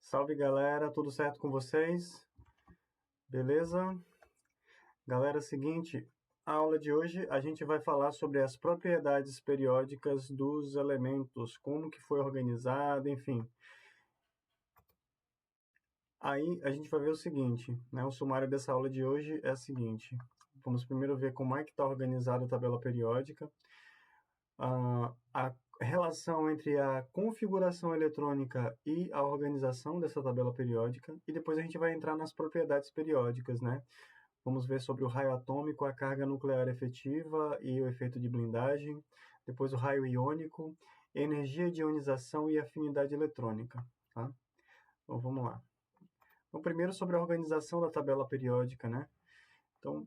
Salve galera, tudo certo com vocês? Beleza? Galera, é o seguinte, a aula de hoje a gente vai falar sobre as propriedades periódicas dos elementos, como que foi organizado, enfim. Aí a gente vai ver o seguinte, né? O sumário dessa aula de hoje é o seguinte. Vamos primeiro ver como é que está organizada a tabela periódica, a relação entre a configuração eletrônica e a organização dessa tabela periódica, e depois a gente vai entrar nas propriedades periódicas, né? Vamos ver sobre o raio atômico, a carga nuclear efetiva e o efeito de blindagem. Depois o raio iônico, energia de ionização e afinidade eletrônica. Tá? Então vamos lá. Então, primeiro sobre a organização da tabela periódica, né? Então,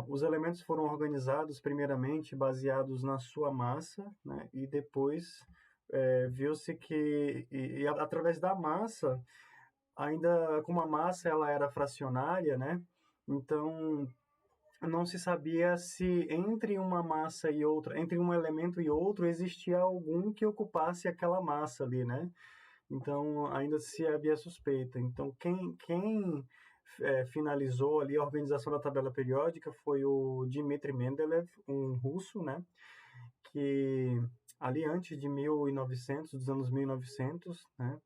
os elementos foram organizados primeiramente baseados na sua massa, né? E depois viu-se que, através da massa, ainda como a massa ela era fracionária, né? Então, não se sabia se entre uma massa e outra, entre um elemento e outro, existia algum que ocupasse aquela massa ali, né? Então, ainda se havia suspeita. Então, quem finalizou ali a organização da tabela periódica foi o Dmitry Mendeleev, um russo, né? Que ali antes de 1900, dos anos 1900, né?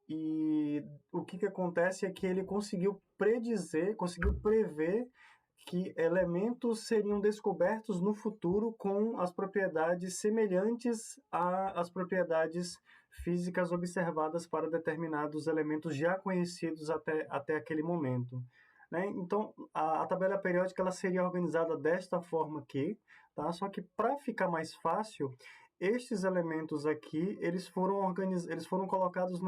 E o que acontece é que ele conseguiu prever que elementos seriam descobertos no futuro com as propriedades semelhantes às propriedades físicas observadas para determinados elementos já conhecidos até aquele momento. Né? Então, a tabela periódica ela seria organizada desta forma aqui, tá? Só que para ficar mais fácil, estes elementos aqui, eles foram colocados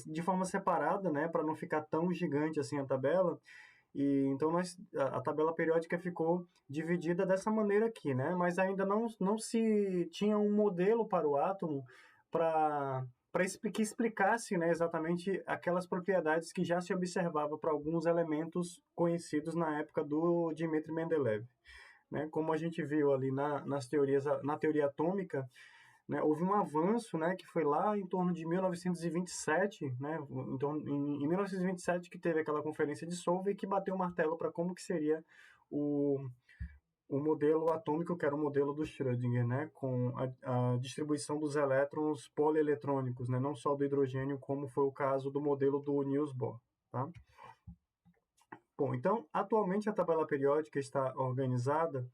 de forma separada, né, para não ficar tão gigante assim a tabela. E então a tabela periódica ficou dividida dessa maneira aqui, né? Mas ainda não se tinha um modelo para o átomo que explicasse, né, exatamente aquelas propriedades que já se observava para alguns elementos conhecidos na época do Dmitry Mendeleev. Né? Como a gente viu ali na teoria atômica, né, houve um avanço, né, que foi lá em torno de 1927, né, em 1927 que teve aquela conferência de Solvay que bateu o martelo para como que seria o modelo atômico, que era o modelo do Schrödinger, né, com a distribuição dos elétrons polieletrônicos, né, não só do hidrogênio, como foi o caso do modelo do Niels Bohr. Tá? Bom, então, atualmente a tabela periódica está organizada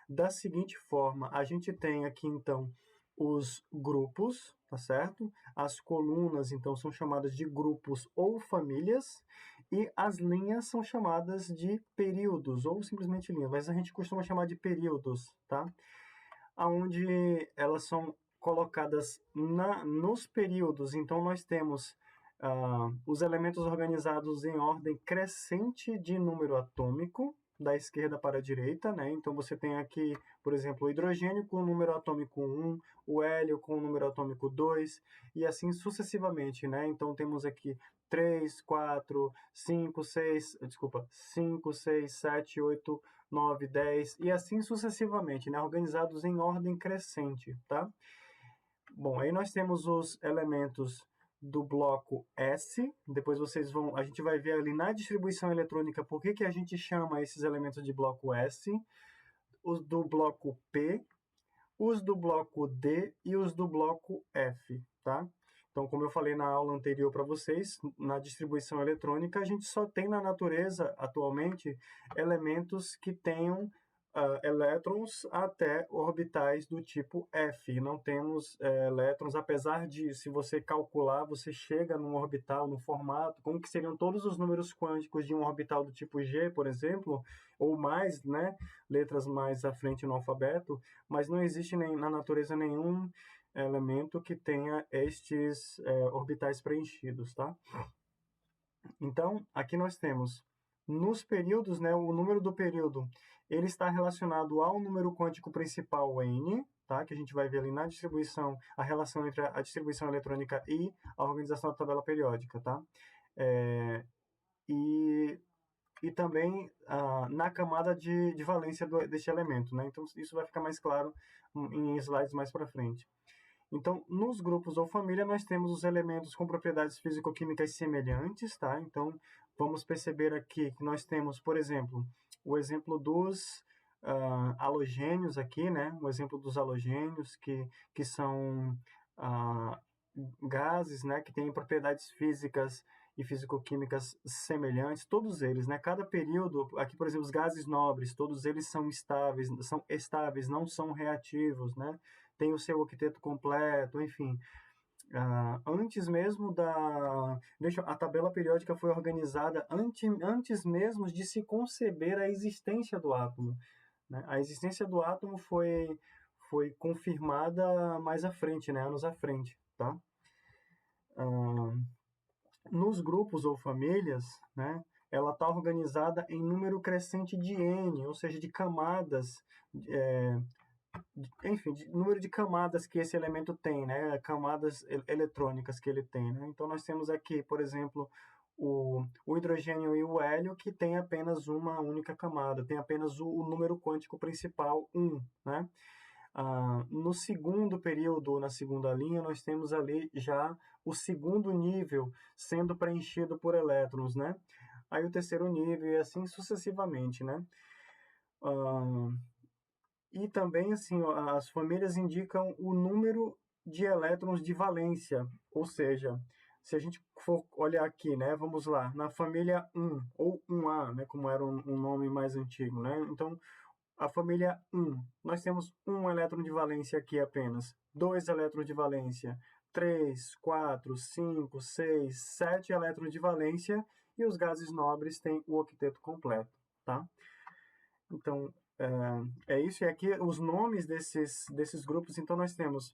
da seguinte forma. A gente tem aqui, então, os grupos, tá certo? As colunas, então, são chamadas de grupos ou famílias, e as linhas são chamadas de períodos, ou simplesmente linhas, mas a gente costuma chamar de períodos, tá? Onde elas são colocadas nos períodos. Então, nós temos os elementos organizados em ordem crescente de número atômico, da esquerda para a direita, né? Então você tem aqui, por exemplo, o hidrogênio com o número atômico 1, o hélio com o número atômico 2, e assim sucessivamente, né? Então temos aqui 3, 4, 5, 6, desculpa, 5, 6, 7, 8, 9, 10, e assim sucessivamente, né? Organizados em ordem crescente, tá? Bom, aí nós temos os elementos do bloco S. Depois a gente vai ver ali na distribuição eletrônica por que a gente chama esses elementos de bloco S, os do bloco P, os do bloco D e os do bloco F, tá? Então, como eu falei na aula anterior para vocês, na distribuição eletrônica, a gente só tem na natureza, atualmente, elementos que tenham elétrons até orbitais do tipo F. Não temos elétrons, apesar de, se você calcular, você chega num orbital, no formato, como que seriam todos os números quânticos de um orbital do tipo G, por exemplo, ou mais, né, letras mais à frente no alfabeto, mas não existe na natureza nenhum elemento que tenha estes orbitais preenchidos, tá? Então, aqui nós temos, nos períodos, né, o número do período, ele está relacionado ao número quântico principal n, tá? Que a gente vai ver ali na distribuição, a relação entre a distribuição eletrônica e a organização da tabela periódica, tá? E também na camada de valência deste elemento, né? Então, isso vai ficar mais claro em slides mais para frente. Então, nos grupos ou família, nós temos os elementos com propriedades físico-químicas semelhantes, tá? Então, vamos perceber aqui que nós temos, por exemplo, o exemplo dos halogênios aqui, né? O exemplo dos halogênios, que são ah, gases, né? Que têm propriedades físicas e físico-químicas semelhantes, todos eles, né? Cada período, aqui, por exemplo, os gases nobres, todos eles são estáveis, não são reativos, né? Tem o seu octeto completo, enfim. Antes mesmo a tabela periódica foi organizada antes mesmo de se conceber a existência do átomo, né? A existência do átomo foi confirmada mais à frente, né? Anos à frente, tá? Nos grupos ou famílias, né? Ela está organizada em número crescente de N, ou seja, de camadas, enfim, de número de camadas que esse elemento tem, né? Camadas eletrônicas que ele tem, né? Então, nós temos aqui, por exemplo, o hidrogênio e o hélio, que tem apenas uma única camada, tem apenas o número quântico principal 1, né? No segundo período, na segunda linha, nós temos ali já o segundo nível sendo preenchido por elétrons, né? Aí o terceiro nível e assim sucessivamente, né? E também, assim, as famílias indicam o número de elétrons de valência, ou seja, se a gente for olhar aqui, né, vamos lá, na família 1 ou 1A, né, como era um nome mais antigo, né? Então, a família 1, nós temos um elétron de valência aqui apenas, dois elétrons de valência, 3, 4, 5, 6, 7 elétrons de valência e os gases nobres têm o octeto completo, tá? Então, é isso. E aqui os nomes desses grupos. Então, nós temos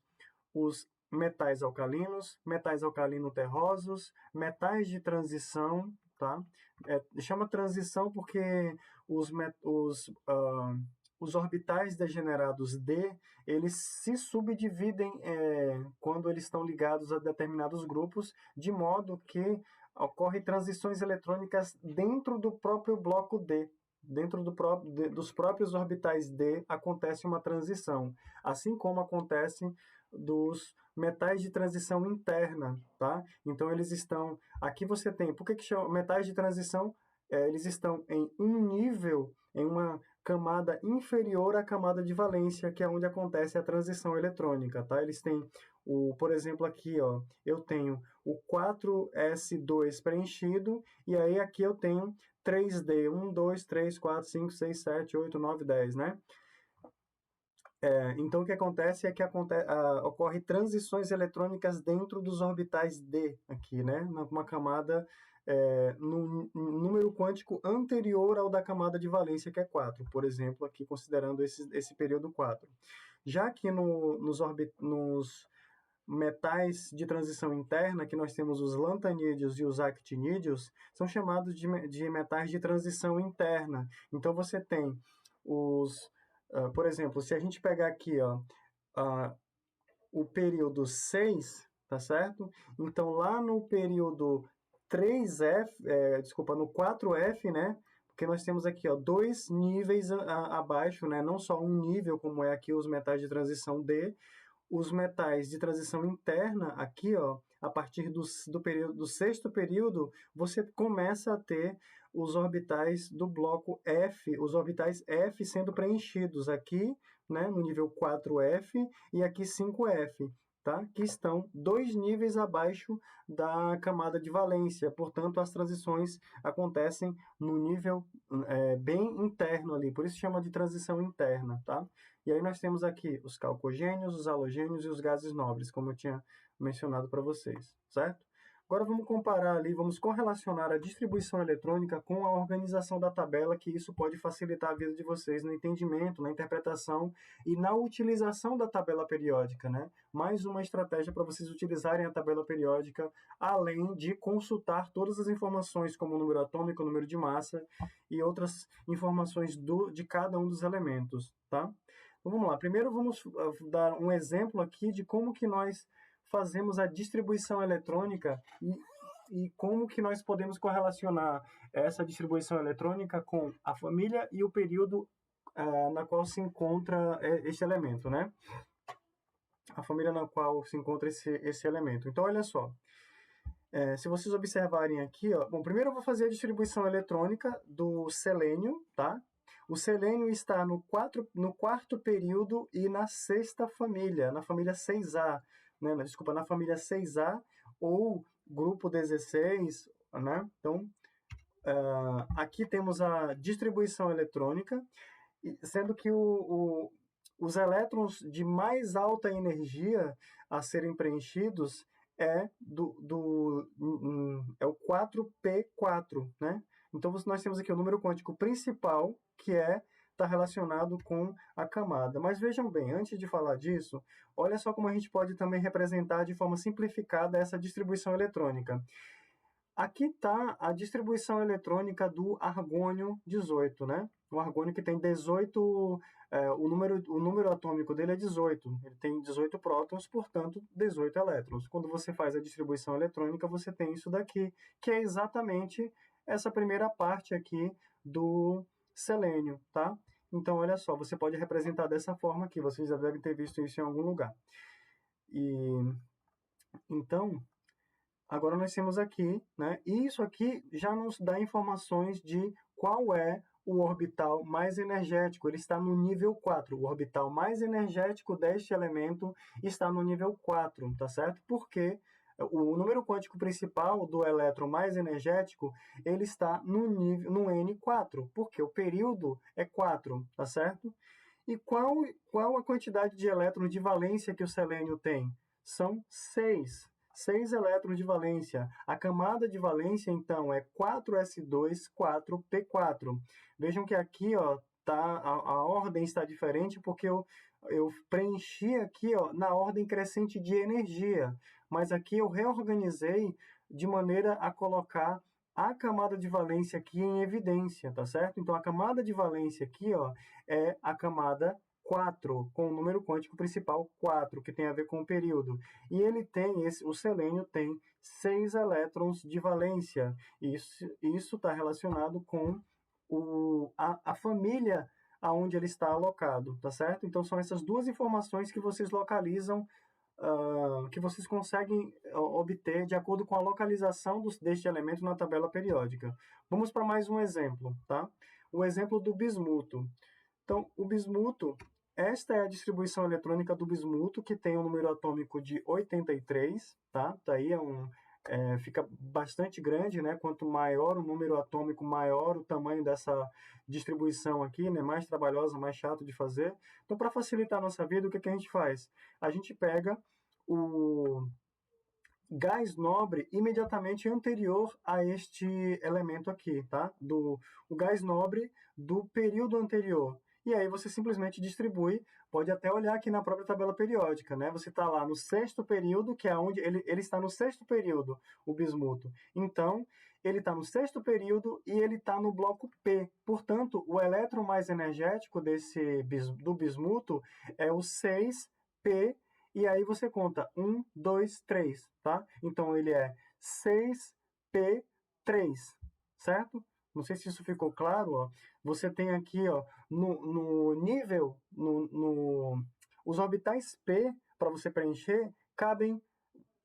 os metais alcalinos, metais alcalino-terrosos, metais de transição, tá? Chama transição porque os orbitais degenerados D, eles se subdividem quando eles estão ligados a determinados grupos, de modo que ocorrem transições eletrônicas dentro do próprio bloco D. Dentro dos próprios orbitais D acontece uma transição, assim como acontece dos metais de transição interna, tá? Então eles estão, aqui você tem, por que chama metais de transição? Eles estão em um nível, em uma camada inferior à camada de valência, que é onde acontece a transição eletrônica, tá? Eles têm por exemplo, aqui, ó, eu tenho o 4s2 preenchido, e aí aqui eu tenho 3D, 1, 2, 3, 4, 5, 6, 7, 8, 9, 10, né? Então, o que acontece é que ocorre transições eletrônicas dentro dos orbitais D, aqui, né? Numa camada, no número quântico anterior ao da camada de valência, que é 4, por exemplo, aqui considerando esse período 4. Já que nos metais de transição interna, que nós temos os lantanídeos e os actinídeos, são chamados de metais de transição interna. Então, você tem por exemplo, se a gente pegar aqui, ó, o período 6, tá certo? Então, lá no período 3F, no 4F, né? Porque nós temos aqui, ó, dois níveis abaixo, né? Não só um nível, como é aqui os metais de transição D. Os metais de transição interna, aqui, ó, a partir do sexto período, você começa a ter os orbitais do bloco F, os orbitais F sendo preenchidos aqui, né, no nível 4F e aqui 5F. Tá? Que estão dois níveis abaixo da camada de valência. Portanto, as transições acontecem no nível bem interno ali, por isso chama de transição interna. Tá? E aí nós temos aqui os calcogênios, os halogênios e os gases nobres, como eu tinha mencionado para vocês, certo? Agora vamos comparar ali, vamos correlacionar a distribuição eletrônica com a organização da tabela, que isso pode facilitar a vida de vocês no entendimento, na interpretação e na utilização da tabela periódica, né? Mais uma estratégia para vocês utilizarem a tabela periódica, além de consultar todas as informações, como o número atômico, o número de massa e outras informações de cada um dos elementos, tá? Então, vamos lá. Primeiro vamos dar um exemplo aqui de como que nós fazemos a distribuição eletrônica e como que nós podemos correlacionar essa distribuição eletrônica com a família e o período na qual se encontra este elemento, né? a família na qual se encontra esse elemento. Então, olha só. Se vocês observarem aqui, ó, bom, primeiro eu vou fazer a distribuição eletrônica do selênio, tá? O selênio está no quarto período e na sexta família, na família 6A, né? Desculpa, na família 6A ou grupo 16, né? Então, aqui temos a distribuição eletrônica, sendo que os elétrons de mais alta energia a serem preenchidos é é o 4p4, né? Então nós temos aqui o número quântico principal, que está relacionado com a camada. Mas vejam bem, antes de falar disso, olha só como a gente pode também representar de forma simplificada essa distribuição eletrônica. Aqui está a distribuição eletrônica do argônio 18, né? O argônio que tem 18, o número atômico dele é 18. Ele tem 18 prótons, portanto, 18 elétrons. Quando você faz a distribuição eletrônica, você tem isso daqui, que é exatamente essa primeira parte aqui do selênio, tá? Então, olha só, você pode representar dessa forma aqui. Vocês já devem ter visto isso em algum lugar. Então, agora nós temos aqui, né? E isso aqui já nos dá informações de qual é o orbital mais energético. Ele está no nível 4. O orbital mais energético deste elemento está no nível 4, tá certo? Porque o número quântico principal do elétron mais energético, ele está no N4, porque o período é 4, tá certo? E qual a quantidade de elétrons de valência que o selênio tem? São 6. 6 elétrons de valência. A camada de valência, então, é 4s2, 4p4. Vejam que aqui, ó, a ordem está diferente porque eu preenchi aqui, ó, na ordem crescente de energia. Mas aqui eu reorganizei de maneira a colocar a camada de valência aqui em evidência, tá certo? Então, a camada de valência aqui, ó, é a camada 4, com o número quântico principal 4, que tem a ver com o período. E ele tem, o selênio tem 6 elétrons de valência. Isso está relacionado com a família aonde ele está alocado, tá certo? Então, são essas duas informações que vocês localizam, que vocês conseguem obter de acordo com a localização deste elemento na tabela periódica. Vamos para mais um exemplo, tá? O exemplo do bismuto. Então, o bismuto, esta é a distribuição eletrônica do bismuto, que tem um número atômico de 83, tá? Daí fica bastante grande, né? Quanto maior o número atômico, maior o tamanho dessa distribuição aqui, né? Mais trabalhosa, mais chato de fazer. Então, para facilitar a nossa vida, o que a gente faz? A gente pega o gás nobre imediatamente anterior a este elemento aqui, tá? O gás nobre do período anterior. E aí você simplesmente distribui, pode até olhar aqui na própria tabela periódica, né? Você está lá no sexto período, que é onde ele está no sexto período, o bismuto. Então, ele está no sexto período e ele está no bloco P. Portanto, o elétron mais energético do bismuto é o 6P, e aí você conta 1, 2, 3, tá? Então ele é 6p3, certo? Não sei se isso ficou claro, ó. Você tem aqui, ó, no nível, os orbitais P, para você preencher, cabem.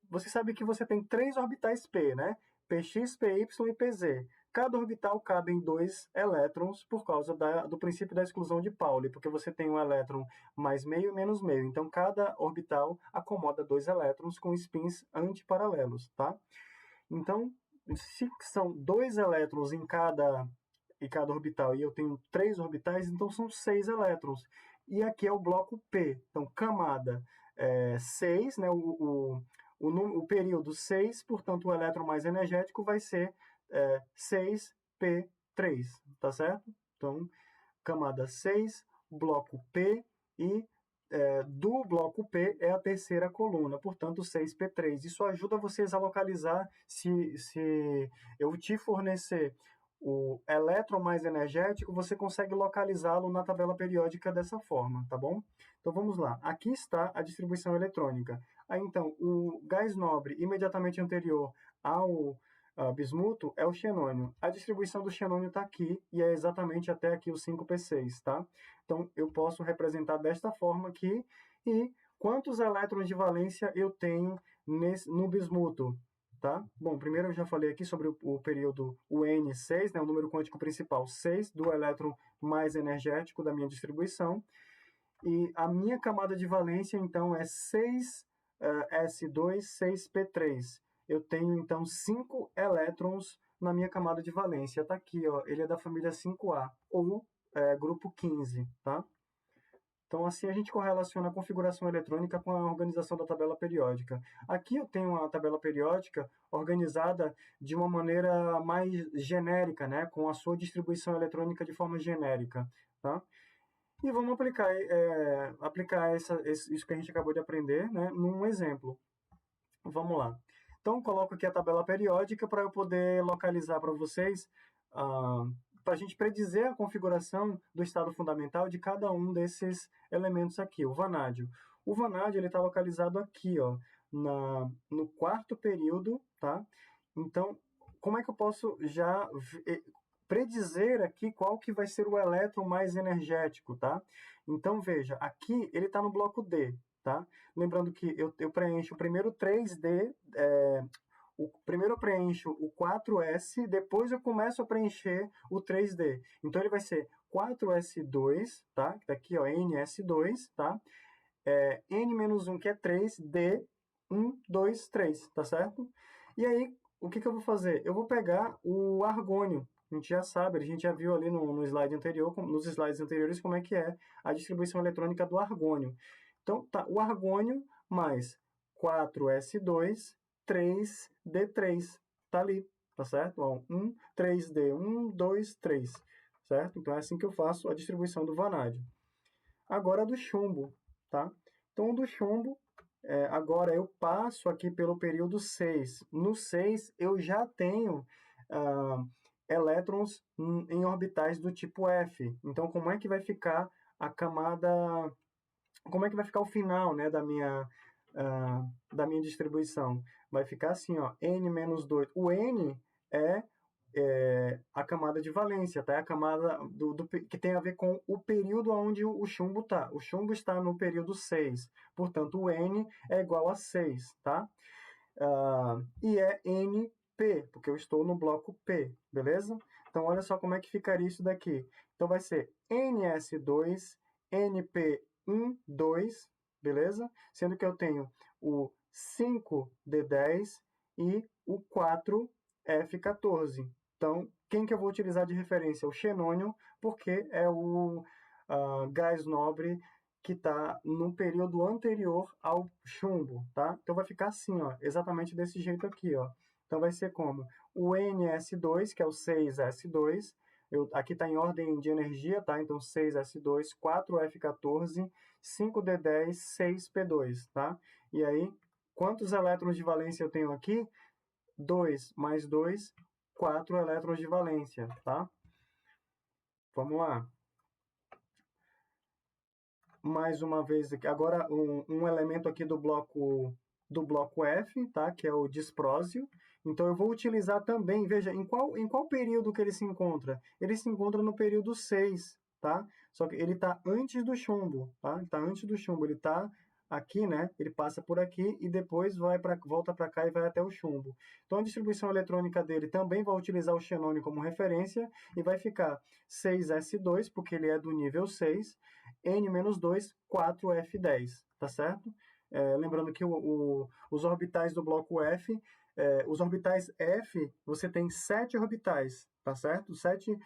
Você sabe que você tem 3 orbitais P, né? Px, Py e Pz. Cada orbital cabe em 2 elétrons por causa do princípio da exclusão de Pauli, porque você tem um elétron mais meio e menos meio. Então, cada orbital acomoda 2 elétrons com spins antiparalelos, tá? Então, se são 2 elétrons em cada orbital e eu tenho 3 orbitais, então são 6 elétrons. E aqui é o bloco P. Então, camada 6, né? O período 6, portanto, o elétron mais energético vai ser 6p3, tá certo? Então, camada 6, bloco P, e do bloco P é a terceira coluna, portanto 6p3. Isso ajuda vocês a localizar se eu te fornecer o elétron mais energético, você consegue localizá-lo na tabela periódica dessa forma, tá bom? Então vamos lá. Aqui está a distribuição eletrônica. Aí, então, o gás nobre imediatamente anterior ao bismuto é o xenônio. A distribuição do xenônio está aqui e é exatamente até aqui o 5p6, tá? Então, eu posso representar desta forma aqui e Quantos elétrons de valência eu tenho no bismuto? Tá? Bom, primeiro eu já falei aqui sobre o período, o N6, né, o número quântico principal 6, do elétron mais energético da minha distribuição. E a minha camada de valência, então, é 6s2, 6p3. Eu tenho, então, 5 elétrons na minha camada de valência. Está aqui, ó, ele é da família 5A, ou grupo 15, tá? Então, assim a gente correlaciona a configuração eletrônica com a organização da tabela periódica. Aqui eu tenho uma tabela periódica organizada de uma maneira mais genérica, né? Com a sua distribuição eletrônica de forma genérica, tá? E vamos aplicar isso que a gente acabou de aprender, né, num exemplo. Vamos lá. Então, coloco aqui a tabela periódica para eu poder localizar para vocês, para a gente predizer a configuração do estado fundamental de cada um desses elementos aqui, o vanádio. O vanádio está localizado aqui, ó, no quarto período, tá? Então, como é que eu posso já predizer aqui qual que vai ser o elétron mais energético, tá? Então, veja, aqui ele está no bloco D, tá? Lembrando que eu preencho o primeiro 3D, primeiro eu preencho o 4S, depois eu começo a preencher o 3D. Então, ele vai ser 4S2, tá? Aqui, ó, NS2, tá? N-1, que é 3, D, 1, 2, 3, tá certo? E aí, o que eu vou fazer? Eu vou pegar o argônio. A gente já sabe, a gente já viu ali no slide anterior, nos slides anteriores, como é que é a distribuição eletrônica do argônio. Então, tá, o argônio mais 4s2, 3d3, tá ali, tá certo? Ó, 1, 3d, 1, 2, 3, certo? Então, é assim que eu faço a distribuição do vanádio. Agora, do chumbo, tá? Então, do chumbo, agora eu passo aqui pelo período 6. No 6, eu já tenho elétrons em orbitais do tipo F. Então, como é que vai ficar a camada... Como é que vai ficar o final, né, da minha distribuição? Vai ficar assim, ó, N-2. O N é a camada de valência, tá? É a camada que tem a ver com o período onde o chumbo está. O chumbo está no período 6, portanto, o N é igual a 6, tá? E é NP, porque eu estou no bloco P, beleza? Então, olha só como é que ficaria isso daqui. Então, vai ser NS2, NP1, 2, beleza? Sendo que eu tenho o 5D10 e o 4F14. Então, quem que eu vou utilizar de referência? O xenônio, porque é o gás nobre que está no período anterior ao chumbo, tá? Então vai ficar assim, ó, exatamente desse jeito aqui, ó. Então vai ser como o NS2, que é o 6S2, aqui está em ordem de energia, tá? Então 6S2, 4F14, 5D10, 6P2, tá? E aí, quantos elétrons de valência eu tenho aqui? 2 mais 2, 4 elétrons de valência, tá? Vamos lá. Mais uma vez aqui, agora um elemento aqui do bloco F, tá? Que é o disprósio. Então eu vou utilizar também, veja, em qual período que ele se encontra? Ele se encontra no período 6, tá? Só que ele está antes do chumbo, tá? Está antes do chumbo, ele está aqui, né? Ele passa por aqui e depois volta para cá e vai até o chumbo. Então a distribuição eletrônica dele também vai utilizar o xenônio como referência e vai ficar 6s2, porque ele é do nível 6, N-2, 4F10, tá certo? Lembrando que os orbitais do bloco F, os orbitais F, você tem 7 orbitais, tá certo? 7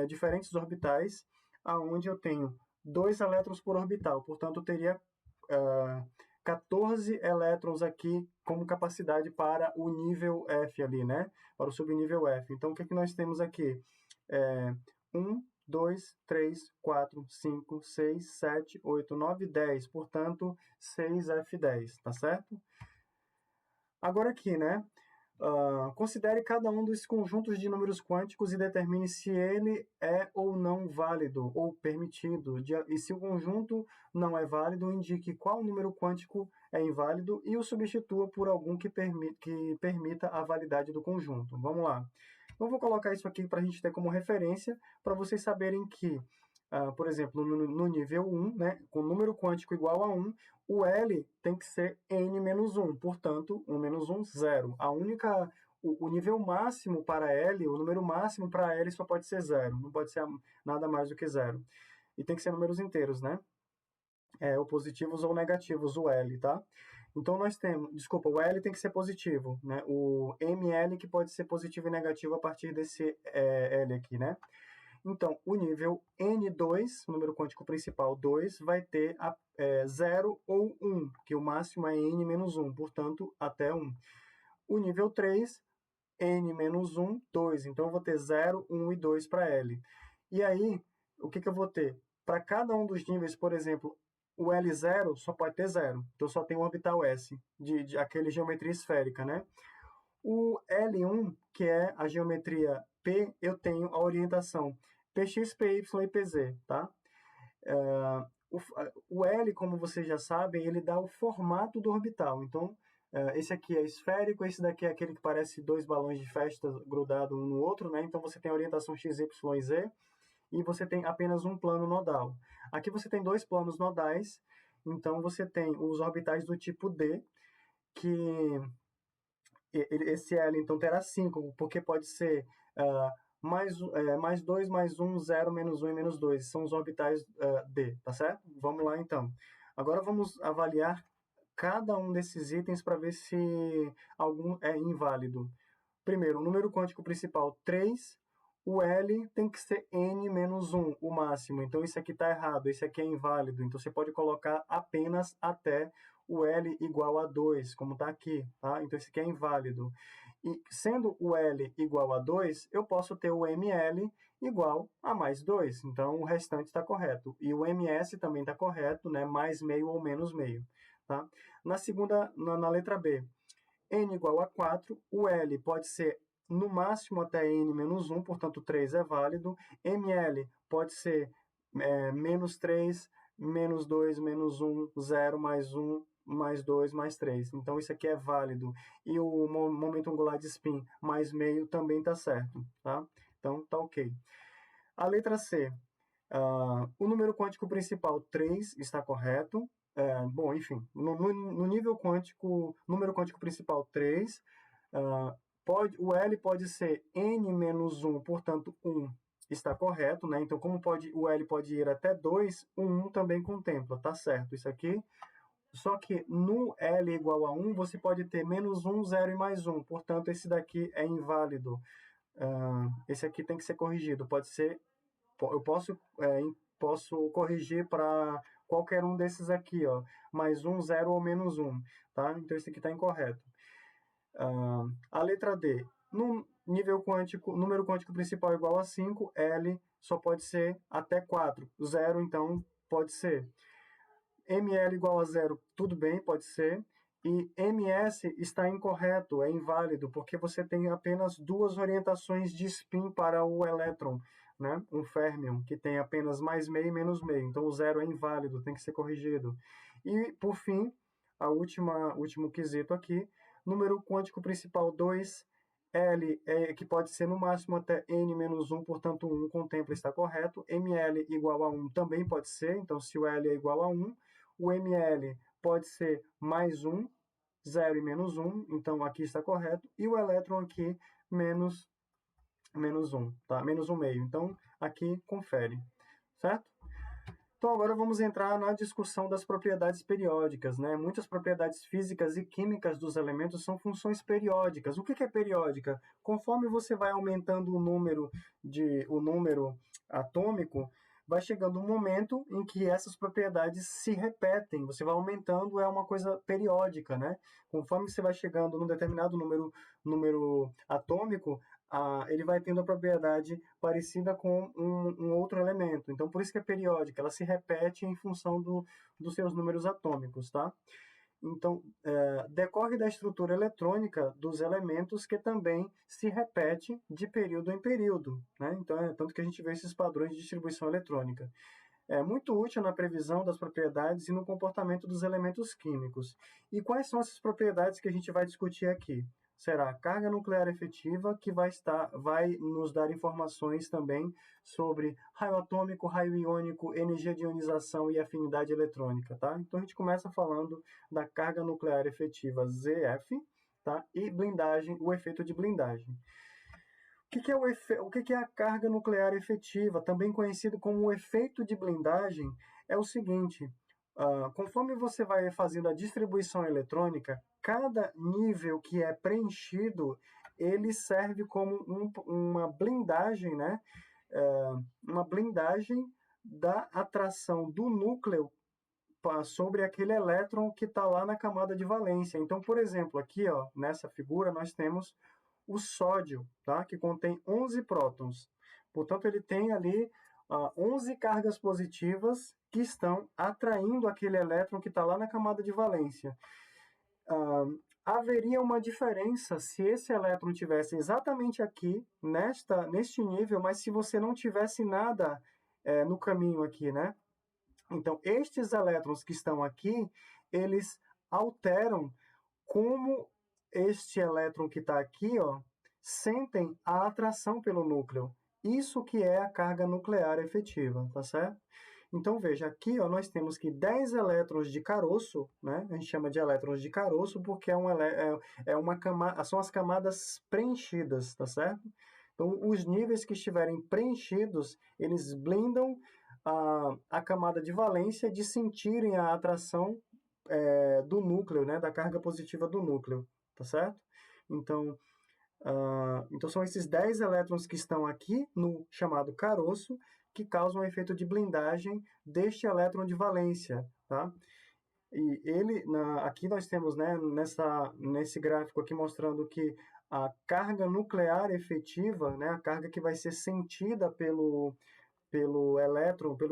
diferentes orbitais, aonde eu tenho 2 elétrons por orbital. Portanto, eu teria 14 elétrons aqui como capacidade para o nível F ali, né? Para o subnível F. Então, o que nós temos aqui? 1, 2, 3, 4, 5, 6, 7, 8, 9, 10. Portanto, 6F10, tá certo? Agora aqui, né? Considere cada um dos conjuntos de números quânticos e determine se ele é ou não válido ou permitido. E se o conjunto não é válido, indique qual número quântico é inválido e o substitua por algum que permita a validade do conjunto. Vamos lá. Eu vou colocar isso aqui para a gente ter como referência, para vocês saberem que por exemplo, no nível 1, né, com número quântico igual a 1, o L tem que ser n menos 1, portanto, 1 menos 1, 0. O nível máximo para L, o número máximo para L só pode ser 0, não pode ser nada mais do que 0. E tem que ser números inteiros, né? Ou positivos ou negativos, o L, tá? Então nós temos, desculpa, o L tem que ser positivo, né? O ML que pode ser positivo e negativo a partir desse L aqui, né? Então, o nível N2, número quântico principal 2, vai ter 0 ou 1, que o máximo é N menos 1, portanto, até 1. O nível 3, N menos 1, 2. Então, eu vou ter 0, 1 e 2 para L. E aí, o que eu vou ter? Para cada um dos níveis, por exemplo, o L0 só pode ter 0. Então, só tem o orbital S, de aquele geometria esférica, né? O L1, que é a geometria P, eu tenho a orientação Px, Py e Pz, tá? O L, como vocês já sabem, ele dá o formato do orbital. Então, esse aqui é esférico, esse daqui é aquele que parece dois balões de festa grudados um no outro, né? Então, você tem a orientação x, y, z, e você tem apenas um plano nodal. Aqui você tem dois planos nodais, então você tem os orbitais do tipo D, que esse L, então, terá 5, porque pode ser mais 2, mais 1, 0, menos 1 e menos 2. São os orbitais D, tá certo? Vamos lá, então. Agora vamos avaliar cada um desses itens para ver se algum é inválido. Primeiro, o número quântico principal 3, o L tem que ser n menos 1, o máximo. Então, isso aqui está errado, esse aqui é inválido. Então, você pode colocar apenas até o L igual a 2, como está aqui. Tá? Então, esse aqui é inválido. E sendo o L igual a 2, eu posso ter o ML igual a mais 2. Então, o restante está correto. E o MS também está correto, né? Mais meio ou menos meio. Tá? Na letra B, n igual a 4, o L pode ser no máximo até n menos 1, portanto 3 é válido. ML pode ser menos 3, menos 2, menos 1, 0, mais 1, mais 2, mais 3. Então isso aqui é válido. E o momento angular de spin mais meio também está certo. Tá? Então tá ok. A letra C. O número quântico principal 3 está correto. Bom, enfim, no nível quântico, número quântico principal 3, o L pode ser n menos 1, portanto 1 está correto, né? Então, como o L pode ir até 2, o 1 também contempla, tá certo isso aqui. Só que no L igual a 1, você pode ter menos 1, 0 e mais 1, portanto esse daqui é inválido. Esse aqui tem que ser corrigido, eu posso corrigir para qualquer um desses aqui, ó, mais 1, 0 ou menos 1, tá? Então esse aqui está incorreto. A letra D, no nível quântico, número quântico principal igual a 5, L só pode ser até 4, 0 então pode ser. ML igual a 0, tudo bem, pode ser. E MS está incorreto, é inválido, porque você tem apenas duas orientações de spin para o elétron, né? Um férmion, que tem apenas mais meio e menos meio. Então, o 0 é inválido, tem que ser corrigido. E, por fim, último quesito aqui, número quântico principal 2, L, que pode ser no máximo até n menos 1, portanto, 1 contempla, está correto. ML igual a 1 também pode ser, então, se o L é igual a 1, o ML pode ser mais 1, 0 e menos 1, então aqui está correto, e o elétron aqui menos 1, tá? Menos 1 meio. Então, aqui confere, certo? Então, agora vamos entrar na discussão das propriedades periódicas, né? Muitas propriedades físicas e químicas dos elementos são funções periódicas. O que é periódica? Conforme você vai aumentando o número atômico, vai chegando um momento em que essas propriedades se repetem. Você vai aumentando, é uma coisa periódica, né? Conforme você vai chegando num determinado número atômico, ele vai tendo a propriedade parecida com um outro elemento. Então, por isso que é periódica, ela se repete em função dos seus números atômicos, tá? Então, decorre da estrutura eletrônica dos elementos que também se repete de período em período, né? Então, tanto que a gente vê esses padrões de distribuição eletrônica. É muito útil na previsão das propriedades e no comportamento dos elementos químicos. E quais são essas propriedades que a gente vai discutir aqui? será a carga nuclear efetiva, que vai nos dar informações também sobre raio atômico, raio iônico, energia de ionização e afinidade eletrônica, tá? Então a gente começa falando da carga nuclear efetiva ZF, tá? E blindagem, o efeito de blindagem. O que é a carga nuclear efetiva, também conhecido como o efeito de blindagem? É o seguinte: conforme você vai fazendo a distribuição eletrônica, cada nível que é preenchido, ele serve como uma blindagem, né? Uma blindagem da atração do núcleo sobre aquele elétron que está lá na camada de valência. Então, por exemplo, aqui, ó, nessa figura, nós temos o sódio, tá? Que contém 11 prótons. Portanto, ele tem ali 11 cargas positivas que estão atraindo aquele elétron que está lá na camada de valência. Haveria uma diferença se esse elétron tivesse exatamente aqui, neste nível, mas se você não tivesse nada no caminho aqui, né? Então, estes elétrons que estão aqui, eles alteram como este elétron que está aqui, ó, sentem a atração pelo núcleo. Isso que é a carga nuclear efetiva, tá certo? Então, veja, aqui ó, nós temos que 10 elétrons de caroço, né? A gente chama de elétrons de caroço porque são as camadas preenchidas, tá certo? Então, os níveis que estiverem preenchidos, eles blindam a camada de valência de sentirem a atração do núcleo, né? Da carga positiva do núcleo, tá certo? Então, são esses 10 elétrons que estão aqui no chamado caroço que causam o efeito de blindagem deste elétron de valência, tá? E aqui nós temos, né, nesse gráfico aqui mostrando que a carga nuclear efetiva, né, a carga que vai ser sentida pelos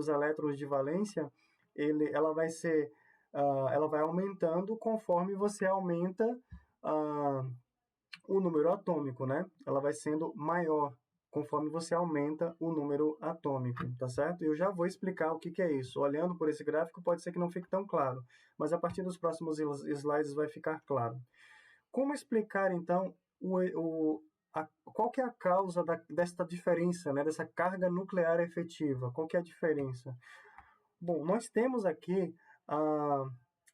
elétrons de valência, ela vai aumentando conforme você aumenta o número atômico, né? Ela vai sendo maior conforme você aumenta o número atômico, tá certo? Eu já vou explicar o que é isso. Olhando por esse gráfico, pode ser que não fique tão claro, mas a partir dos próximos slides vai ficar claro. Como explicar, então, qual que é a causa desta diferença, né? Dessa carga nuclear efetiva? Qual que é a diferença? Bom, nós temos aqui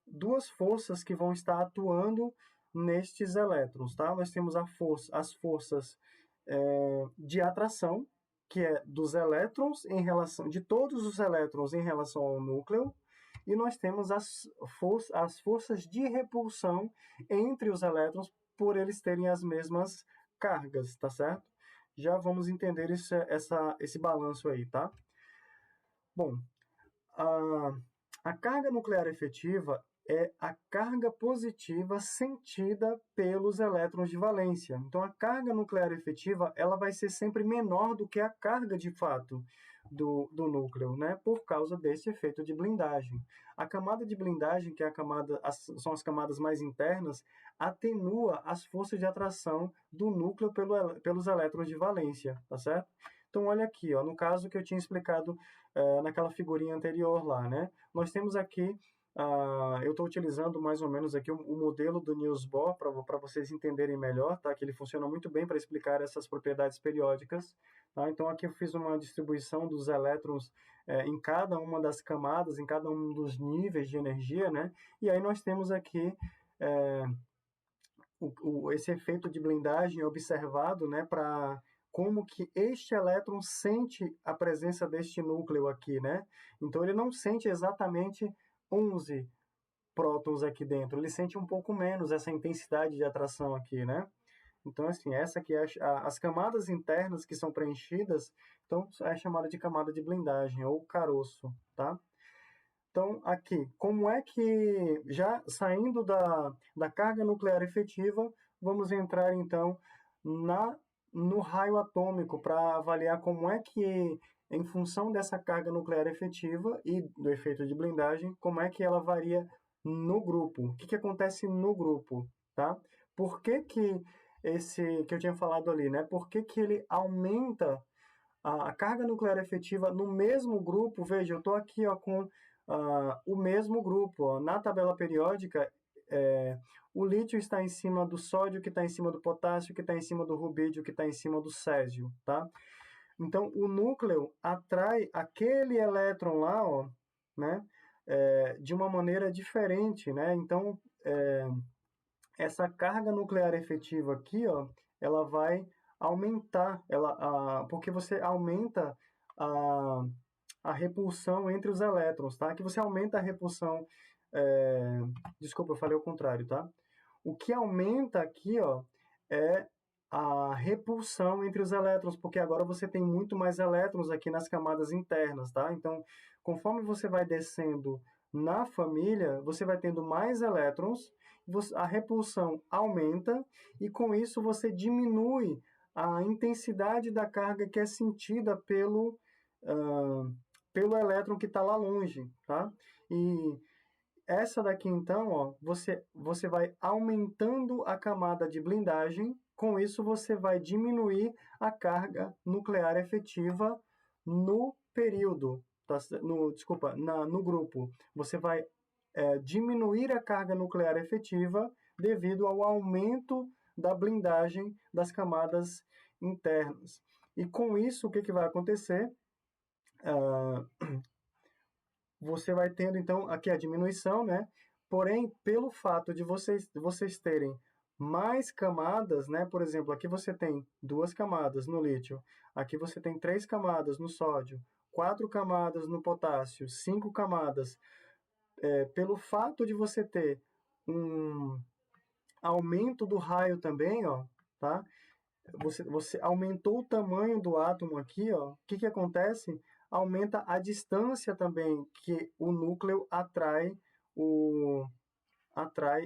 duas forças que vão estar atuando nestes elétrons, tá? Nós temos as forças de atração, que é dos elétrons de todos os elétrons em relação ao núcleo, e nós temos as forças de repulsão entre os elétrons por eles terem as mesmas cargas, tá certo? Já vamos entender esse balanço aí, tá? Bom, a carga nuclear efetiva é a carga positiva sentida pelos elétrons de valência. Então, a carga nuclear efetiva ela vai ser sempre menor do que a carga de fato do núcleo, né? Por causa desse efeito de blindagem. A camada de blindagem, que é são as camadas mais internas, atenua as forças de atração do núcleo pelos elétrons de valência, tá certo? Então, olha aqui, ó, no caso que eu tinha explicado naquela figurinha anterior lá, né? Nós temos aqui eu estou utilizando mais ou menos aqui o modelo do Niels Bohr para vocês entenderem melhor, tá? Que ele funciona muito bem para explicar essas propriedades periódicas. Tá? Então aqui eu fiz uma distribuição dos elétrons em cada uma das camadas, em cada um dos níveis de energia, né? E aí nós temos aqui esse efeito de blindagem observado, né? Para como que este elétron sente a presença deste núcleo aqui, né? Então ele não sente exatamente 11 prótons aqui dentro, ele sente um pouco menos essa intensidade de atração aqui, né? Então, assim, essa aqui é as camadas internas que são preenchidas, então é chamada de camada de blindagem, ou caroço, tá? Então, aqui, como é que, já saindo da carga nuclear efetiva, vamos entrar, então, no raio atômico, para avaliar como é que em função dessa carga nuclear efetiva e do efeito de blindagem, como é que ela varia no grupo. O que acontece no grupo, tá? Por que que eu tinha falado ali, né? Por que ele aumenta a carga nuclear efetiva no mesmo grupo? Veja, eu estou aqui ó, com o mesmo grupo. Ó. Na tabela periódica, o lítio está em cima do sódio, que está em cima do potássio, que está em cima do rubídio, que está em cima do césio, tá? Então, o núcleo atrai aquele elétron lá, ó, né, de uma maneira diferente, né? Então, essa carga nuclear efetiva aqui, ó, ela vai aumentar, porque você aumenta a repulsão entre os elétrons, tá? Que você aumenta a repulsão, desculpa, eu falei o contrário, tá? O que aumenta aqui, ó, é a repulsão entre os elétrons, porque agora você tem muito mais elétrons aqui nas camadas internas, tá? Então, conforme você vai descendo na família, você vai tendo mais elétrons, a repulsão aumenta e com isso você diminui a intensidade da carga que é sentida pelo elétron que está lá longe, tá? E essa daqui, então, ó, você vai aumentando a camada de blindagem, com isso você vai diminuir a carga nuclear efetiva no período, tá? No grupo. Você vai diminuir a carga nuclear efetiva devido ao aumento da blindagem das camadas internas. E com isso, o que vai acontecer? Você vai tendo, então, aqui a diminuição, né? Porém, pelo fato de vocês terem mais camadas, né? Por exemplo, aqui você tem 2 camadas no lítio, aqui você tem 3 camadas no sódio, 4 camadas no potássio, 5 camadas. Pelo fato de você ter um aumento do raio também, ó, tá? Você aumentou o tamanho do átomo aqui, ó. O que acontece? Aumenta a distância também que o núcleo atrai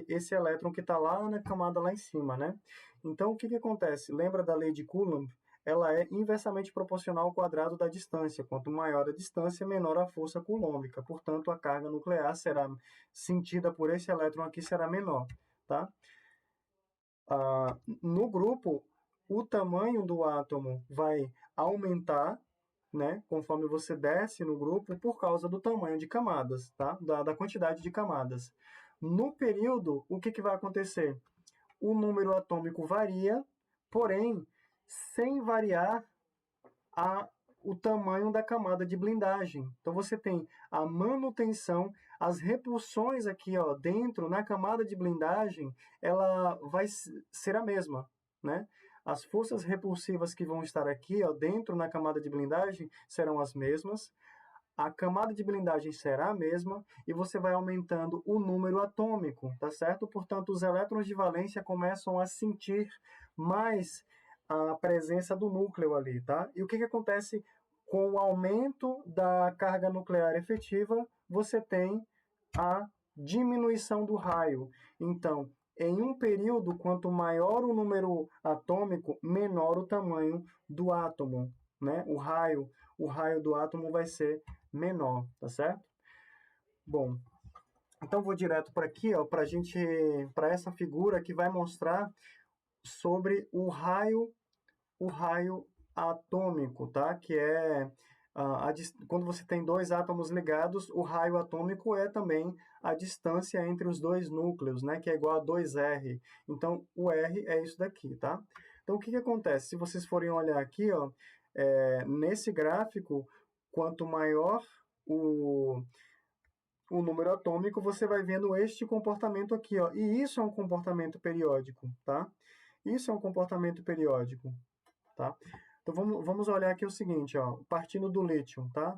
esse elétron que está lá na camada lá em cima, né? Então, o que acontece? Lembra da lei de Coulomb? Ela é inversamente proporcional ao quadrado da distância. Quanto maior a distância, menor a força coulombica. Portanto, a carga nuclear será sentida por esse elétron aqui será menor, tá? No grupo, o tamanho do átomo vai aumentar, né, conforme você desce no grupo, por causa do tamanho de camadas, tá? Da quantidade de camadas. No período, o que vai acontecer? O número atômico varia, porém, sem variar o tamanho da camada de blindagem. Então, você tem a manutenção, as repulsões aqui, ó, dentro, na camada de blindagem, ela vai ser a mesma, né? As forças repulsivas que vão estar aqui, ó, dentro na camada de blindagem, serão as mesmas. A camada de blindagem será a mesma e você vai aumentando o número atômico, tá certo? Portanto, os elétrons de valência começam a sentir mais a presença do núcleo ali, tá? E o que acontece com o aumento da carga nuclear efetiva? Você tem a diminuição do raio. Então, em um período, quanto maior o número atômico, menor o tamanho do átomo, né? O raio do átomo vai ser menor, tá certo? Bom, então vou direto para aqui, ó, para essa figura que vai mostrar sobre o raio atômico, tá? Que é quando você tem 2 átomos ligados, o raio atômico é também a distância entre os 2 núcleos, né? Que é igual a 2R. Então, o R é isso daqui, tá? Então, o que acontece? Se vocês forem olhar aqui, ó, nesse gráfico, quanto maior o número atômico, você vai vendo este comportamento aqui, ó. E isso é um comportamento periódico, tá? Isso é um comportamento periódico, tá? Então, vamos olhar aqui o seguinte, ó, partindo do lítio, tá?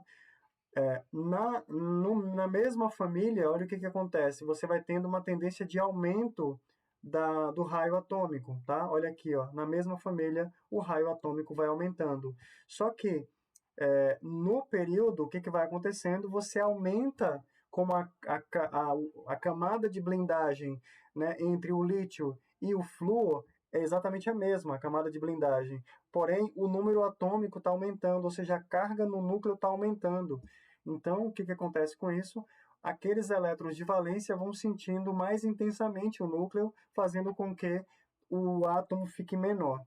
Na mesma família, olha o que acontece. Você vai tendo uma tendência de aumento do raio atômico, tá? Olha aqui, ó, na mesma família, o raio atômico vai aumentando. Só que, no período, o que vai acontecendo? Você aumenta como a camada de blindagem, né, entre o lítio e o flúor é exatamente a mesma, a camada de blindagem. Porém, o número atômico está aumentando, ou seja, a carga no núcleo está aumentando. Então, o que acontece com isso? Aqueles elétrons de valência vão sentindo mais intensamente o núcleo, fazendo com que o átomo fique menor,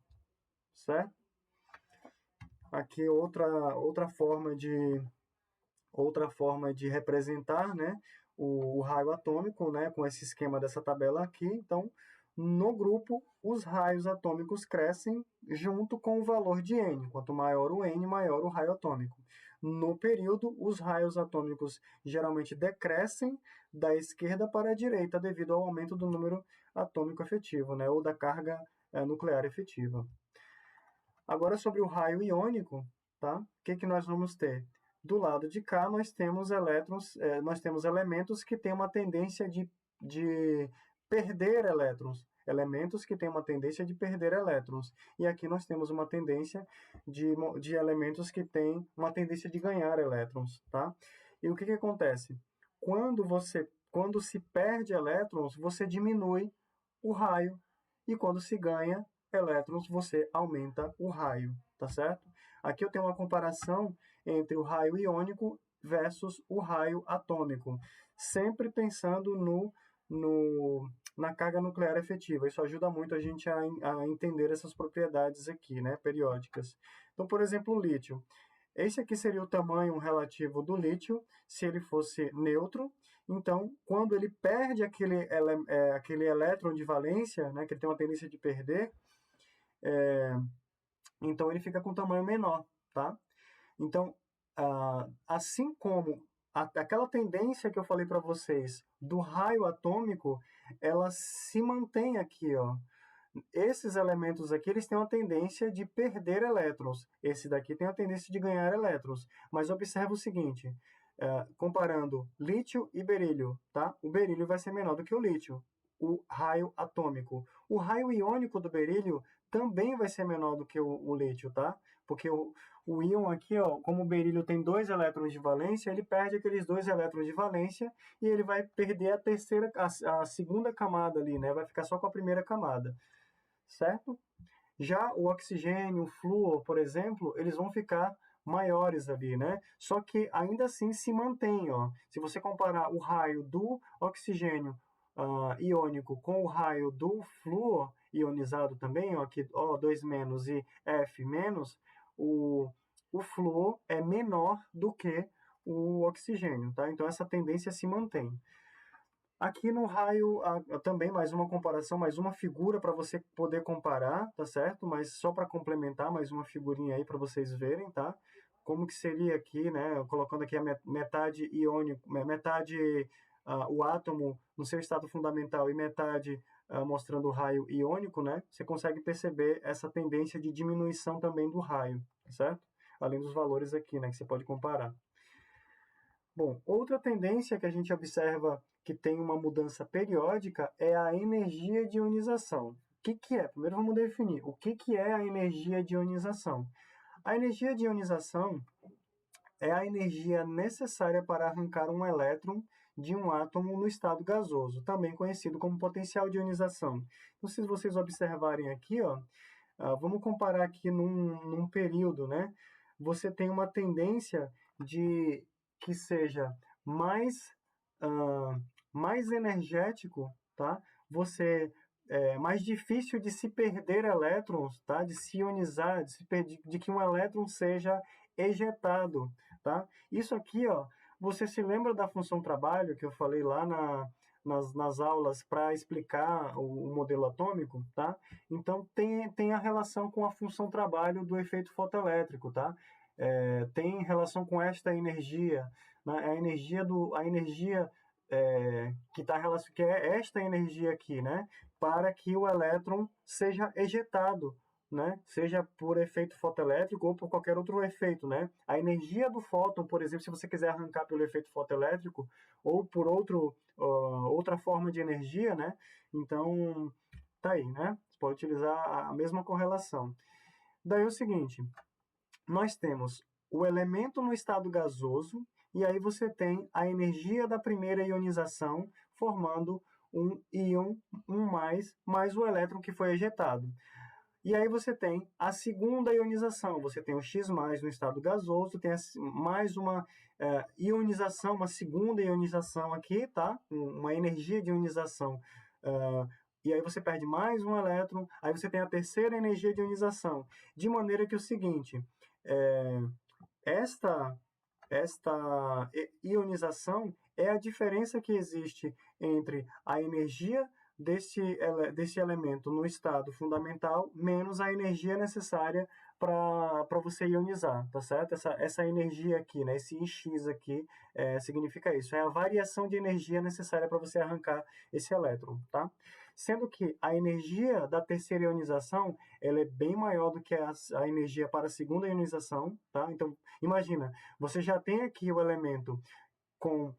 certo? Aqui outra forma de representar, né, o raio atômico, né, com esse esquema dessa tabela aqui. Então, no grupo, os raios atômicos crescem junto com o valor de N. Quanto maior o N, maior o raio atômico. No período, os raios atômicos geralmente decrescem da esquerda para a direita devido ao aumento do número atômico efetivo, né, ou da carga nuclear efetiva. Agora, sobre o raio iônico, tá? O que nós vamos ter? Do lado de cá, nós temos elementos que têm uma tendência de perder elétrons. Elementos que têm uma tendência de perder elétrons. E aqui nós temos uma tendência de elementos que têm uma tendência de ganhar elétrons, tá? E o que acontece? Quando se perde elétrons, você diminui o raio. E quando se ganha elétrons, você aumenta o raio, tá certo? Aqui eu tenho uma comparação entre o raio iônico versus o raio atômico, sempre pensando na carga nuclear efetiva. Isso ajuda muito a gente a entender essas propriedades aqui, né, periódicas. Então, por exemplo, o lítio. Esse aqui seria o tamanho relativo do lítio, se ele fosse neutro. Então, quando ele perde aquele elétron de valência, né, que ele tem uma tendência de perder, então ele fica com um tamanho menor, tá? Então, assim como aquela tendência que eu falei para vocês do raio atômico, ela se mantém aqui, ó. Esses elementos aqui, eles têm uma tendência de perder elétrons. Esse daqui tem a tendência de ganhar elétrons. Mas observa o seguinte, comparando lítio e berílio, tá? O berílio vai ser menor do que o lítio, o raio atômico. O raio iônico do berílio também vai ser menor do que o lítio, tá? Porque o íon aqui, ó, como o berílio tem 2 elétrons de valência, ele perde aqueles 2 elétrons de valência e ele vai perder a segunda camada ali, né? Vai ficar só com a primeira camada, certo? Já o oxigênio, o flúor, por exemplo, eles vão ficar maiores ali, né? Só que ainda assim se mantém, ó. Se você comparar o raio do oxigênio iônico com o raio do flúor ionizado também, ó, aqui O2- e F-, o flúor é menor do que o oxigênio, tá? Então essa tendência se mantém. Aqui no raio, também mais uma comparação, mais uma figura para você poder comparar, tá certo? Mas só para complementar, mais uma figurinha aí para vocês verem, tá? Como que seria aqui, né? Colocando aqui a metade iônico, metade o átomo no seu estado fundamental e metade mostrando o raio iônico, né? Você consegue perceber essa tendência de diminuição também do raio, tá certo? Além dos valores aqui, né? Que você pode comparar. Bom, outra tendência que a gente observa que tem uma mudança periódica é a energia de ionização. O que é? Primeiro vamos definir o que é a energia de ionização. A energia de ionização é a energia necessária para arrancar um elétron de um átomo no estado gasoso, também conhecido como potencial de ionização. Então, se vocês observarem aqui, ó, vamos comparar aqui num período, né? Você tem uma tendência de que seja mais energético, tá? Você mais difícil de se perder elétrons, tá? De se ionizar, de que um elétron seja ejetado, tá? Isso aqui, ó, você se lembra da função trabalho que eu falei lá nas aulas para explicar o modelo atômico, tá? Então tem a relação com a função trabalho do efeito fotoelétrico, tá? Tem relação com esta energia, né? A energia que é esta energia aqui, né? Para que o elétron seja ejetado, né? Seja por efeito fotoelétrico ou por qualquer outro efeito, né? A energia do fóton, por exemplo, se você quiser arrancar pelo efeito fotoelétrico ou por outra forma de energia, né? Então, tá aí, né? Você pode utilizar a mesma correlação. Daí é o seguinte, nós temos o elemento no estado gasoso e aí você tem a energia da primeira ionização formando um íon, mais o elétron que foi ejetado. E aí você tem a segunda ionização, você tem o X+ no estado gasoso, tem mais uma ionização, uma segunda ionização aqui, tá? Uma energia de ionização. E aí você perde mais um elétron, aí você tem a terceira energia de ionização. De maneira que é o seguinte, esta ionização é a diferença que existe entre a energia desse elemento no estado fundamental menos a energia necessária para você ionizar, tá certo? Essa energia aqui, né, esse Ix aqui, significa isso. É a variação de energia necessária para você arrancar esse elétron, tá? Sendo que a energia da terceira ionização, ela é bem maior do que a energia para a segunda ionização, tá? Então, imagina, você já tem aqui o elemento com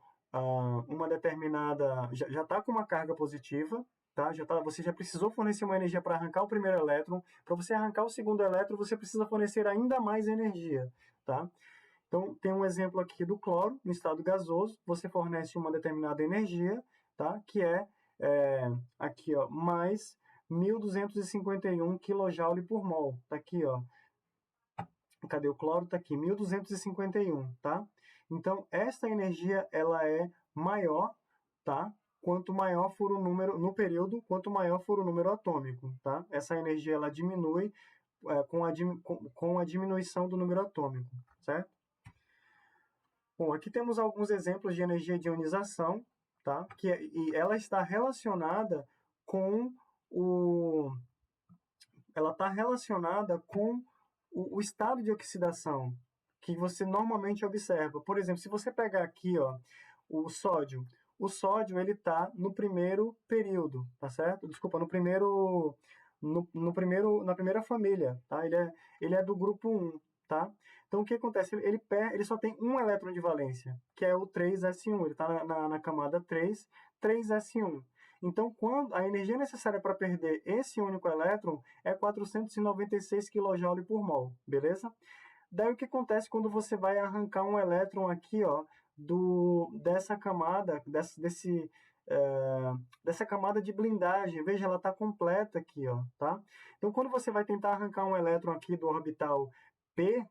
uma determinada... Já está com uma carga positiva, tá? Você já precisou fornecer uma energia para arrancar o primeiro elétron. Para você arrancar o segundo elétron, você precisa fornecer ainda mais energia, tá? Então, tem um exemplo aqui do cloro, no estado gasoso. Você fornece uma determinada energia, tá? Que aqui, ó, mais 1.251 kJ por mol. Tá aqui, ó. Cadê o cloro? Tá aqui, 1.251, tá? Então, esta energia, ela é maior, tá? Quanto maior for o número, no período, quanto maior for o número atômico, tá? Essa energia, ela diminui com a diminuição do número atômico, certo? Bom, aqui temos alguns exemplos de energia de ionização, tá? E ela está relacionada com o estado de oxidação que você normalmente observa. Por exemplo, se você pegar aqui, ó, o sódio ele está no primeiro período, tá certo? Desculpa, na primeira família, tá? Ele é do grupo 1, tá? Então, o que acontece? Ele só tem um elétron de valência, que é o 3s1. Ele está na camada 3s1. Então, quando a energia necessária para perder esse único elétron é 496 kJ por mol, beleza? Daí o que acontece quando você vai arrancar um elétron aqui, ó, dessa camada, dessa camada de blindagem? Veja, ela está completa aqui, ó, tá? Então, quando você vai tentar arrancar um elétron aqui do orbital P,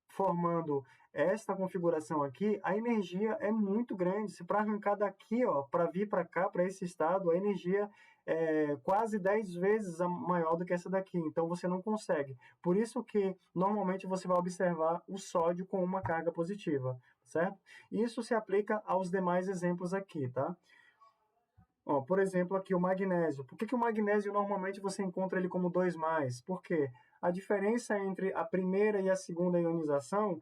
formando esta configuração aqui, a energia é muito grande. Se para arrancar daqui, ó, para vir para cá, para esse estado, a energia é quase 10 vezes maior do que essa daqui. Então você não consegue. Por isso que normalmente você vai observar o sódio com uma carga positiva, certo? Isso se aplica aos demais exemplos aqui, tá? Ó, por exemplo, aqui o magnésio. Por que o magnésio normalmente você encontra ele como 2+? Por quê? A diferença entre a primeira e a segunda ionização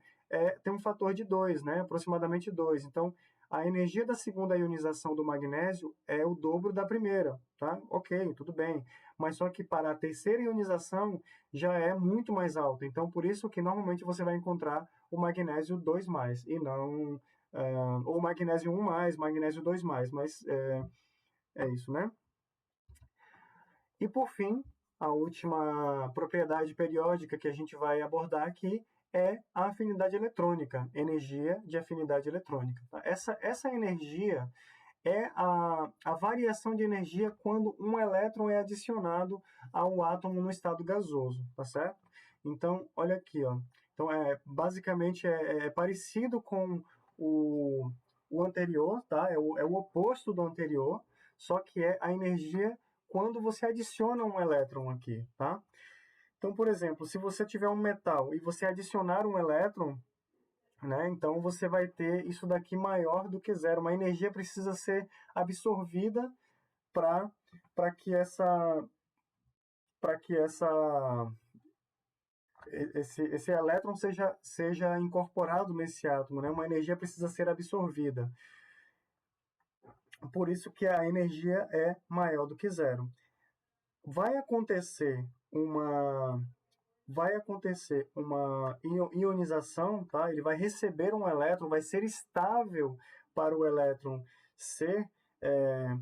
tem um fator de 2, né? Aproximadamente 2. Então, a energia da segunda ionização do magnésio é o dobro da primeira, tá? Ok, tudo bem. Mas só que para a terceira ionização já é muito mais alta. Então, por isso que normalmente você vai encontrar o magnésio 2+, e não ou magnésio 1+, magnésio 2+, mas é isso, né? E por fim, a última propriedade periódica que a gente vai abordar aqui é a afinidade eletrônica, energia de afinidade eletrônica. Tá? Essa energia é a variação de energia quando um elétron é adicionado ao átomo no estado gasoso, tá certo? Então, olha aqui, ó. Então, basicamente é parecido com o anterior, tá? É o oposto do anterior, só que é a energia quando você adiciona um elétron aqui, tá? Então, por exemplo, se você tiver um metal e você adicionar um elétron, né, então você vai ter isso daqui maior do que zero. Uma energia precisa ser absorvida para que esse elétron seja incorporado nesse átomo, né? Uma energia precisa ser absorvida. Por isso que a energia é maior do que zero. Vai acontecer uma ionização, tá? Ele vai receber um elétron, vai ser estável para o elétron ser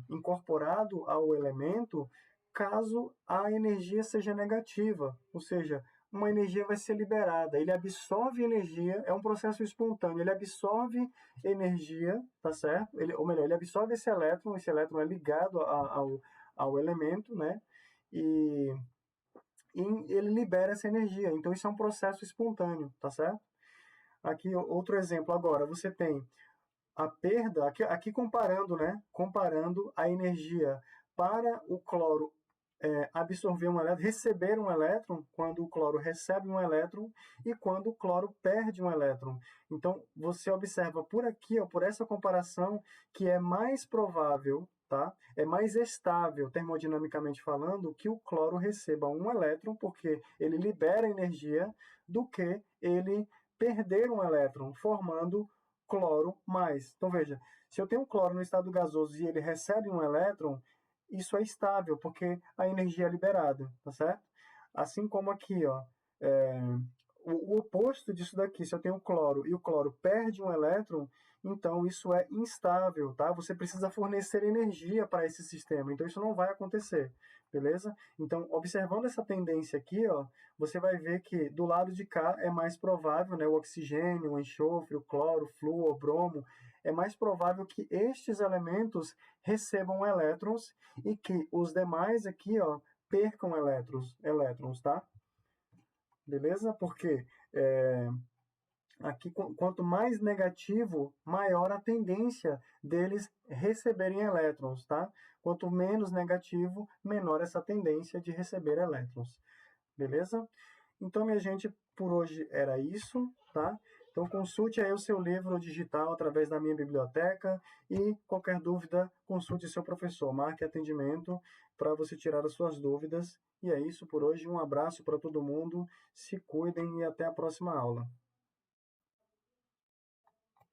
incorporado ao elemento caso a energia seja negativa, ou seja, uma energia vai ser liberada, ele absorve energia, é um processo espontâneo, ele absorve energia, tá certo? Ou melhor, ele absorve esse elétron é ligado ao elemento, né? E ele libera essa energia. Então, isso é um processo espontâneo, tá certo? Aqui, outro exemplo agora, você tem a perda, aqui comparando, né? Comparando a energia para o cloro absorver um elétron, receber um elétron, quando o cloro recebe um elétron e quando o cloro perde um elétron. Então, você observa por aqui, ó, por essa comparação, que é mais provável, tá? É mais estável, termodinamicamente falando, que o cloro receba um elétron, porque ele libera energia, do que ele perder um elétron, formando cloro mais. Então, veja, se eu tenho cloro no estado gasoso e ele recebe um elétron, isso é estável, porque a energia é liberada, tá certo? Assim como aqui, ó, é, o oposto disso daqui, se eu tenho cloro e o cloro perde um elétron, então isso é instável, tá? Você precisa fornecer energia para esse sistema, então isso não vai acontecer, beleza? Então, observando essa tendência aqui, ó, você vai ver que do lado de cá é mais provável, né, o oxigênio, o enxofre, o cloro, o flúor, o bromo, é mais provável que estes elementos recebam elétrons e que os demais aqui, ó, percam elétrons, tá? Beleza? Porque aqui, quanto mais negativo, maior a tendência deles receberem elétrons, tá? Quanto menos negativo, menor essa tendência de receber elétrons. Beleza? Então, minha gente, por hoje era isso, tá? Então, consulte aí o seu livro digital através da minha biblioteca e qualquer dúvida, consulte seu professor, marque atendimento para você tirar as suas dúvidas. E é isso por hoje, um abraço para todo mundo, se cuidem e até a próxima aula.